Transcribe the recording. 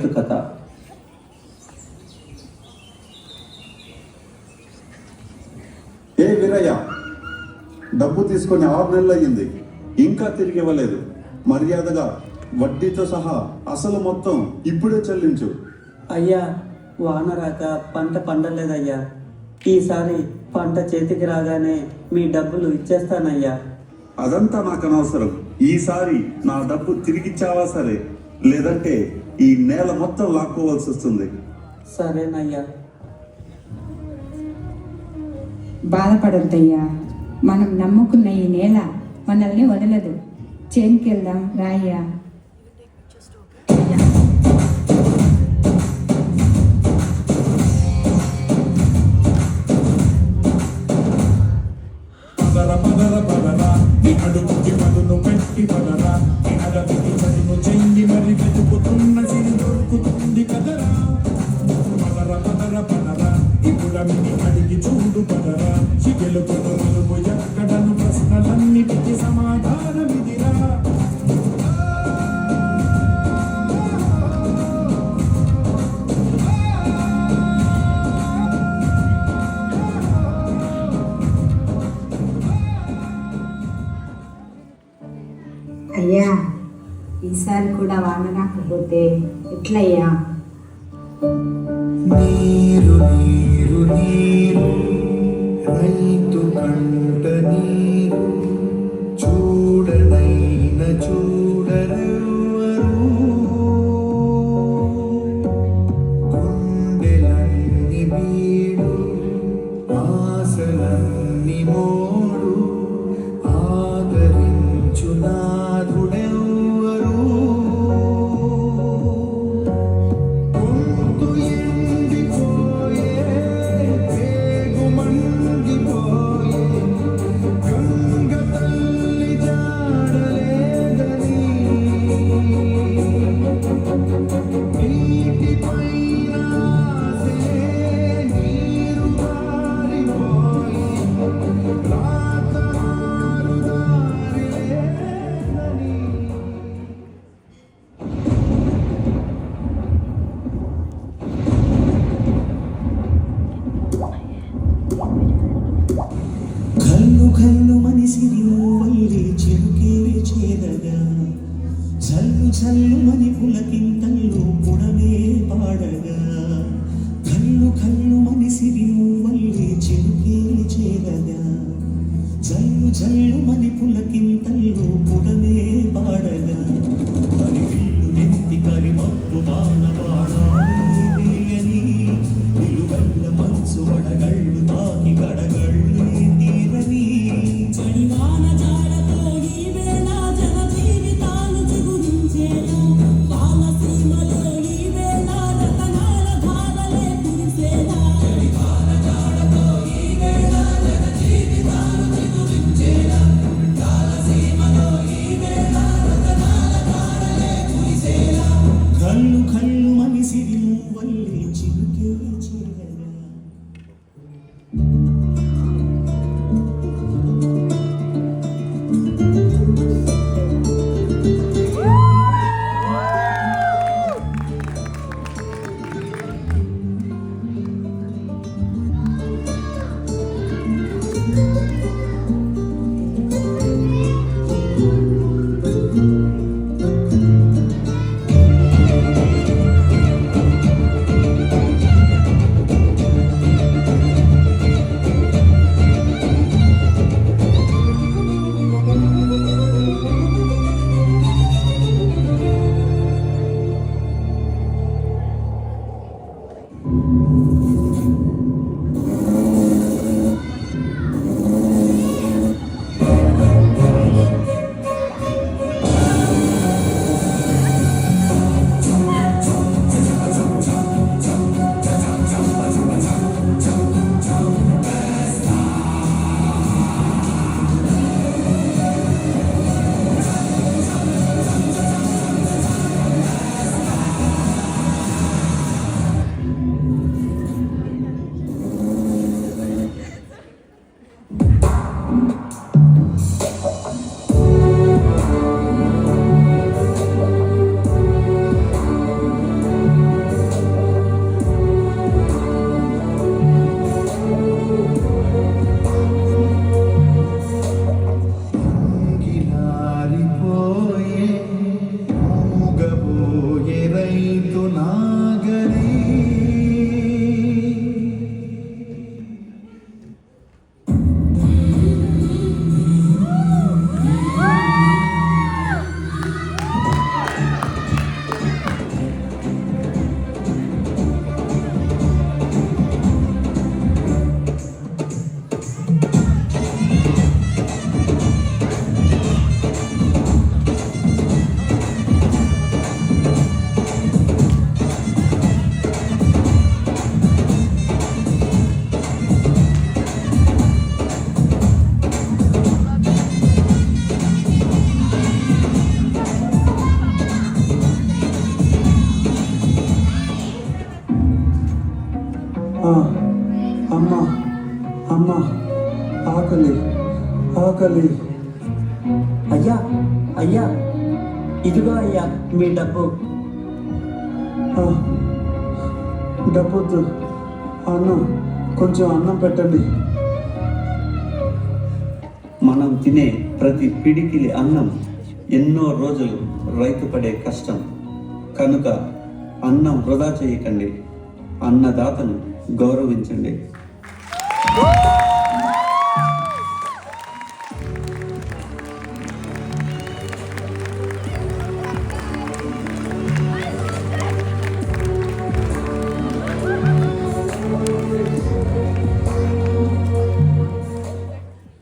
భవిష్యత్తు కథ. ఏ వీరయ్య, డబ్బు తీసుకొని 6 నెలలు అయ్యింది, ఇంకా తిరిగి ఇవ్వలేదు. మర్యాదగా వడ్డీతో సహా అసలు మొత్తం ఇప్పుడే చెల్లించు. అయ్యా, వాన రాక పంట పండలేదయ్యా. ఈసారి పంట చేతికి రాగానే మీ డబ్బులు ఇచ్చేస్తానయ్యా. అదంతా నాకు అనవసరం. ఈసారి నా డబ్బు తిరిగిచ్చావా సరే, లేదంటే ఈ నేల మొత్తం లాక్కోవాల్సి వస్తుంది. సరేనయ్యా. బాధపడొద్దయ్యా, మనం నమ్ముకున్న ఈ నేల మనల్ని వదలదు. చేనుకెళ్దాం రాయ్యా. అడుగుకి మదును పెట్టి పదరా, అడవికి చదును చెంది మరి వెతుకుతున్న సిరి దొరుకుతుంది కదరా. పదర పదర పదరా, ఇప్పుడమిని అడిగి చూడు పదరా. గెలుపును మలుపు ఎక్కడను ప్రశ్నలన్నిటికీ సమాధానమిదిరా. అయ్యా, ఈసారి కూడా వాన రాకపోతే ఎట్లయ్యా? నీరు నీరు నీరు రైతు కంట నీరు, చూడనైన చూడరెవ్వరు. గుండెలన్ని బీడు, ఆశలన్ని మోడు, ఆదరించు నాథుడెవ్వరు. గొంతు ఎండిపోయే, వేగు మండిపోయే, గంగ తల్లి జాడలేదని. నీటిపైన ఆసే నీరు మారిపోయి, రాత మారుదారి లేదని. కల్లు కల్లు మనిసిరి వల్లి చిరుకేరి చేరగా, చల్లు చల్లు మని పులకింతల్లో పుడమే పాడగా. కల్లు కల్లు మనిసిరి వల్లి చిరుకేరి చేరగా, చల్లు చల్లు మని పులకింతల్లో పుడమే పాడగా. మరి విల్లు నెత్తి కరిమప్పు బాణ బాణాలని, నిలువెల్ల మనసు వడగళ్ళు తాకి గడగళ్ళు తీరని. చడివాన జాడతో ఈ వేళ జన జీవితాలు చిగురించేలా, పాలసీమలో ఈ వేళ రతనాల ధారలే కురిసేలా. చడివాన జాడతో ఈ వేళ జన జీవితాలు చిగురించేలా, పాలసీమలో ఈ వేళ రతనాల ధారలే కురిసేలా. కళ్ళు కళ్ళు మనిసిరి వల్లి చిరుకే చేరగా. అమ్మా అమ్మా ఆకలి ఆకలి. అయ్యా అయ్యా ఇదిగో అయ్యా మీ డబ్బు. డబ్బొద్దు, అన్నం, కొంచెం అన్నం పెట్టండి. మనం తినే ప్రతి పిడికిలి అన్నం ఎన్నో రోజులు రైతు పడే కష్టం. కనుక అన్నం వృధా చేయకండి, అన్నదాతను గౌరవించండి.